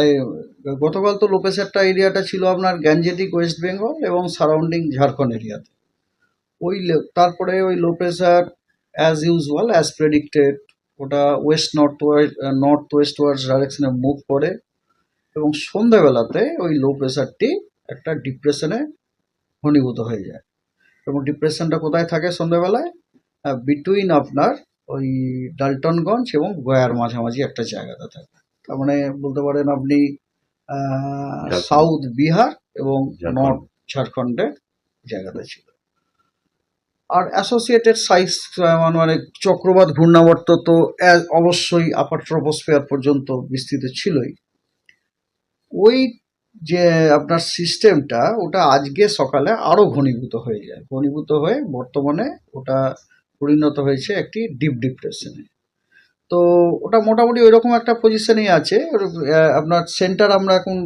এই গতকাল তো লো প্রেশারটা এরিয়াটা ছিল আপনার গ্যাঞ্জেটিক ওয়েস্ট বেঙ্গল এবং সারাউন্ডিং ঝাড়খণ্ড এরিয়াতে। তারপরে ওই low pressure as usual as predicted ওটা ওয়েস্ট নর্থ ওয়েস্ট ওয়ার্ডস ডাইরেকশনে মুভ করে এবং সন্ধ্যাবেলাতে ওই লো প্রেশারটি একটা ডিপ্রেশনে ঘনীভূত হয়ে যায়। এবং ডিপ্রেশনটা কোথায় থাকে সন্ধ্যাবেলায়? বিটুইন আপনার ওই ডাল্টনগঞ্জ এবং গয়ার মাঝামাঝি একটা জায়গাতে থাকে। তার মানে বলতে পারেন আপনি সাউথ বিহার এবং নর্থ ঝাড়খণ্ডের জায়গাতে ছিল। আর অ্যাসোসিয়েটেড সাইজ মানে চক্রবাত ঘূর্ণাবর্ত তো অবশ্যই আপার ট্রপোস্ফিয়ার পর্যন্ত বিস্তৃত ছিলই। ওই যে আপনার সিস্টেমটা ওটা আজকে সকালে আরও ঘনীভূত হয়ে যায়, ঘনীভূত হয়ে বর্তমানে ওটা পরিণত হয়েছে একটি ডিপ ডিপ্রেশনে। তো ওটা মোটামুটি ওইরকম একটা পজিশনেই আছে। আপনার সেন্টার আমরা এখন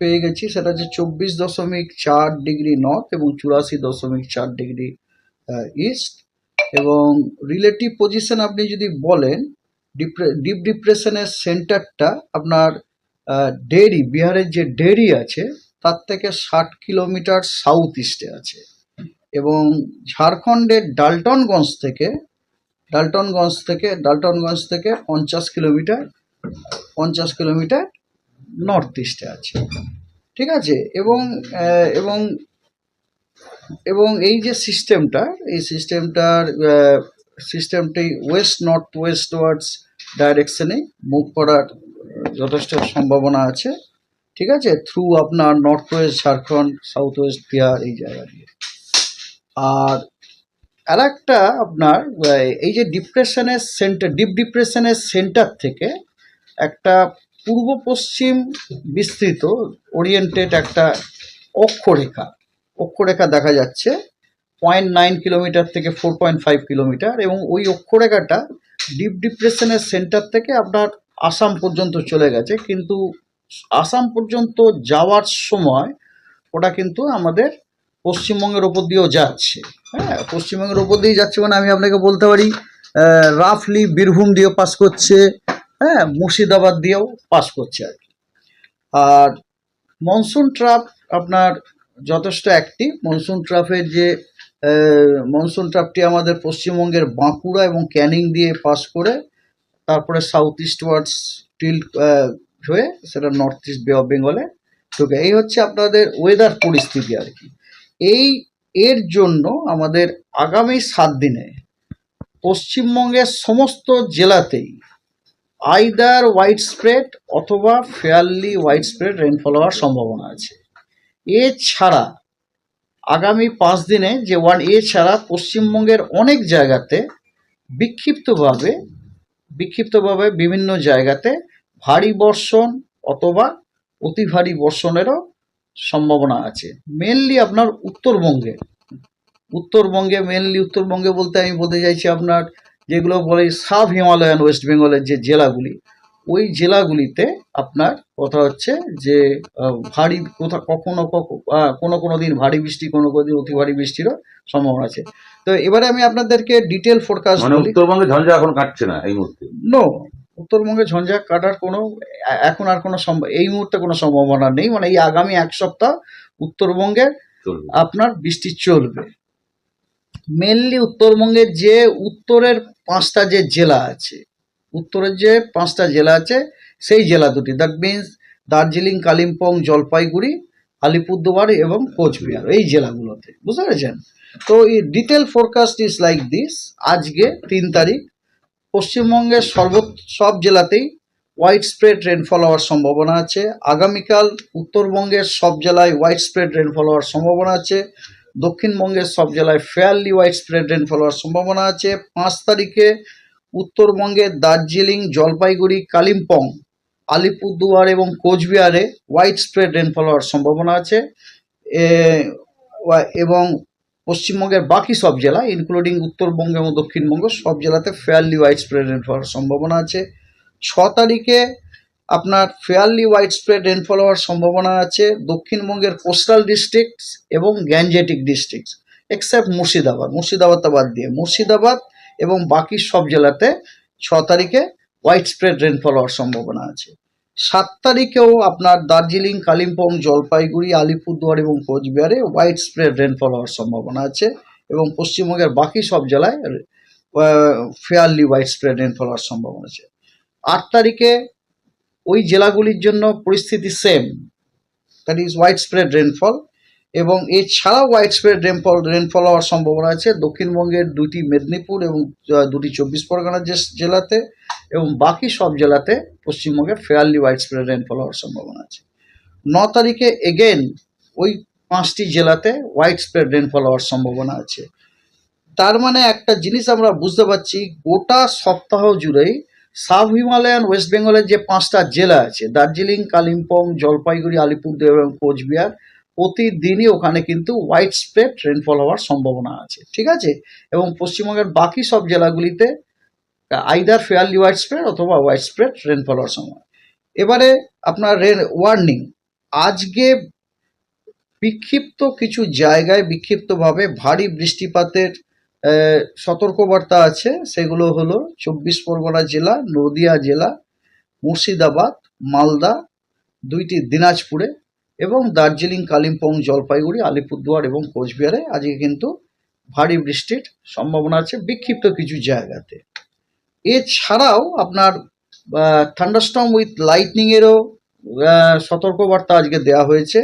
পেয়ে গেছি, সেটা হচ্ছে 24.4 ডিগ্রি নর্থ এবং 84.4 ডিগ্রি ইস্ট। এবং রিলেটিভ পজিশন আপনি যদি বলেন, ডিপ ডিপ্রেশনের সেন্টারটা আপনার ডেরি, বিহারের যে ডেরি আছে তার থেকে 60 কিলোমিটার সাউথ ইস্টে আছে। এবং ঝাড়খণ্ডের ডাল্টনগঞ্জ থেকে 50 কিলোমিটার নর্থ ইস্টে আছে। ঠিক আছে। এবং এবং এবং এই যে সিস্টেমটি ওয়েস্ট নর্থ ওয়েস্ট ওয়ার্ডস ডাইরেকশনে মুভ করার যথেষ্ট সম্ভাবনা আছে। ঠিক আছে, থ্রু আপনার north West Jharkhand, south West Bihar এই জায়গা দিয়ে। আর একটা আপনার এই যে ডিপ ডিপ্রেশনের সেন্টার থেকে একটা পূর্ব পশ্চিম বিস্তৃত ওরিয়েন্টেড একটা অক্ষরেখা দেখা যাচ্ছে 0.9 কিলোমিটার থেকে 4.5 কিলোমিটার। এবং ওই অক্ষরেখাটা ডিপ ডিপ্রেশনের সেন্টার থেকে আপনার আসাম পর্যন্ত চলে গেছে, কিন্তু আসাম পর্যন্ত যাওয়ার সময় ওটা কিন্তু আমাদের পশ্চিমবঙ্গের ওপর দিয়েও যাচ্ছে। হ্যাঁ, পশ্চিমবঙ্গের ওপর দিয়ে যাচ্ছে মানে আমি আপনাকে বলতে পারি রাফলি বীরভূম দিয়েও পাস করছে, হ্যাঁ, মুর্শিদাবাদ দিয়েও পাস করছে আর কি। আর মনসুন ট্রাপ আপনার যথেষ্ট অ্যাক্টিভ। মনসুন ট্রাপটি আমাদের পশ্চিমবঙ্গের বাঁকুড়া এবং ক্যানিং দিয়ে পাস করে তারপরে সাউথ ইস্ট ওয়ার্ডস টিল্ট হয়ে সেটা নর্থ ইস্ট বে অফ বেঙ্গলে ঢুকে। এই হচ্ছে আপনাদের ওয়েদার পরিস্থিতি আর কি। এর জন্য আমাদের আগামী 7 দিনে পশ্চিমবঙ্গের সমস্ত জেলাতেই আইদার ওয়াইড স্প্রেড অথবা ফেয়ারলি ওয়াইড স্প্রেড রেনফল হওয়ার সম্ভাবনা আছে। এছাড়া আগামী 5 দিনে এছাড়া পশ্চিমবঙ্গের অনেক জায়গাতে বিক্ষিপ্তভাবে বিভিন্ন জায়গাতে ভারী বর্ষণ অথবা অতি ভারী বর্ষণেরও সম্ভাবনা আছে। মেনলি আপনার উত্তরবঙ্গে বলতে আমি বলতে চাইছি আপনার যেগুলো বলে সাব হিমালয়ান ওয়েস্ট বেঙ্গলের যে জেলাগুলি, ওই জেলাগুলিতে আপনার কথা হচ্ছে যে ভারী কোনো দিন ভারী বৃষ্টি, কোনো দিন অতি ভারী বৃষ্টিরও সম্ভাবনা আছে। তো এবারে আমি আপনাদেরকে ডিটেল ফোরকাস্ট বলি। উত্তরবঙ্গে ঝঞ্ঝা এখন কাটছে না এই মুহূর্তে? নো, উত্তরবঙ্গে ঝঞ্ঝা কাটার এখন আর এই মুহূর্তে কোনো সম্ভাবনা নেই। মানে এই আগামী 1 সপ্তাহ উত্তরবঙ্গে আপনার বৃষ্টি চলবে। মেনলি উত্তরবঙ্গের যে উত্তরের 5টা যে জেলা আছে, সেই জেলা দুটি, দ্যাট মিনস দার্জিলিং, কালিম্পং, জলপাইগুড়ি, আলিপুরদুয়ার এবং কোচবিহার, এই জেলাগুলোতে, বুঝতে পেরেছেন? তো এই detail forecast is like this. আজকে 3 তারিখ পশ্চিমবঙ্গের সব জেলাতেই ওয়াইড স্প্রেড রেনফল হওয়ার সম্ভাবনা আছে। আগামীকাল উত্তরবঙ্গের সব জেলায় ওয়াইড স্প্রেড রেনফল হওয়ার সম্ভাবনা আছে। দক্ষিণবঙ্গের সব জেলায় ফেয়ারলি ওয়াইড স্প্রেড রেনফল হওয়ার সম্ভাবনা আছে। 5 তারিখে উত্তরবঙ্গের দার্জিলিং, জলপাইগুড়ি, কালিম্পং, আলিপুরদুয়ার এবং কোচবিহারে ওয়াইড স্প্রেড রেনফল হওয়ার সম্ভাবনা আছে। এবং পশ্চিমবঙ্গের বাকি সব জেলা ইনক্লুডিং উত্তরবঙ্গ এবং দক্ষিণবঙ্গ সব জেলাতে ফেয়ারলি ওয়াইড স্প্রেড রেনফল হওয়ার সম্ভাবনা আছে। 6 তারিখে আপনার ফেয়ারলি ওয়াইড স্প্রেড রেনফল হওয়ার সম্ভাবনা আছে দক্ষিণবঙ্গের কোস্টাল ডিস্ট্রিক্টস এবং গ্যাঞ্জেটিক ডিস্ট্রিক্টস এক্সেপ্ট মুর্শিদাবাদটা বাদ দিয়ে মুর্শিদাবাদ এবং বাকি সব জেলাতে 6 তারিখে ওয়াইড স্প্রেড রেনফল হওয়ার সম্ভাবনা আছে। 7 তারিখেও আপনার দার্জিলিং, কালিম্পং, জলপাইগুড়ি, আলিপুরদুয়ার এবং কোচবিহারে হোয়াইট স্প্রেড রেনফল হওয়ার সম্ভাবনা আছে এবং পশ্চিমবঙ্গের বাকি সব জেলায় ফেয়ারলি হোয়াইট স্প্রেড রেনফল হওয়ার সম্ভাবনা আছে। 8 তারিখে ওই জেলাগুলির জন্য পরিস্থিতি same, that is white spread rainfall, এবং এছাড়াও হোয়াইট স্প্রেড রেনফল হওয়ার সম্ভাবনা আছে দক্ষিণবঙ্গের 2টি মেদিনীপুর এবং 2টি 24 পরগনা জেলাতে, এবং বাকি সব জেলাতে পশ্চিমবঙ্গের ফেয়ারলি হোয়াইট স্প্রেড রেনফল হওয়ার সম্ভাবনা আছে। 9 তারিখে এগেন ওই 5টি জেলাতে হোয়াইট স্প্রেড রেনফল হওয়ার সম্ভাবনা আছে। তার মানে একটা জিনিস আমরা বুঝতে পারছি, গোটা সপ্তাহ জুড়েই সাব হিমালয়ান ওয়েস্ট বেঙ্গলের যে 5টা জেলা আছে, দার্জিলিং, কালিম্পং, জলপাইগুড়ি, আলিপুরদুয়ার এবং কোচবিহার, প্রতিদিনই ওখানে কিন্তু হোয়াইট স্প্রেড রেনফল হওয়ার সম্ভাবনা আছে, ঠিক আছে। এবং পশ্চিমবঙ্গের বাকি সব জেলাগুলিতে আইদার ফেয়ারলি হোয়াইট স্প্রেড অথবা হোয়াইট স্প্রেড রেনফল হওয়ার সম্ভাবনা। এবারে আপনার ওয়ার্নিং, আজকে বিক্ষিপ্ত কিছু জায়গায় বিক্ষিপ্তভাবে ভারী বৃষ্টিপাতের সতর্কবার্তা আছে। সেগুলো হলো 24 পরগনা জেলা, নদিয়া জেলা, মুর্শিদাবাদ, মালদা, 2টি দিনাজপুরে এবং দার্জিলিং, কালিম্পং, জলপাইগুড়ি, আলিপুরদুয়ার এবং কোচবিহারে আজকে কিন্তু ভারী বৃষ্টির সম্ভাবনা আছে বিক্ষিপ্ত কিছু জায়গাতে। এছাড়াও আপনার থান্ডারস্টর্ম উইথ লাইটনিং এরও সতর্কবার্তা আজকে দেওয়া হয়েছে।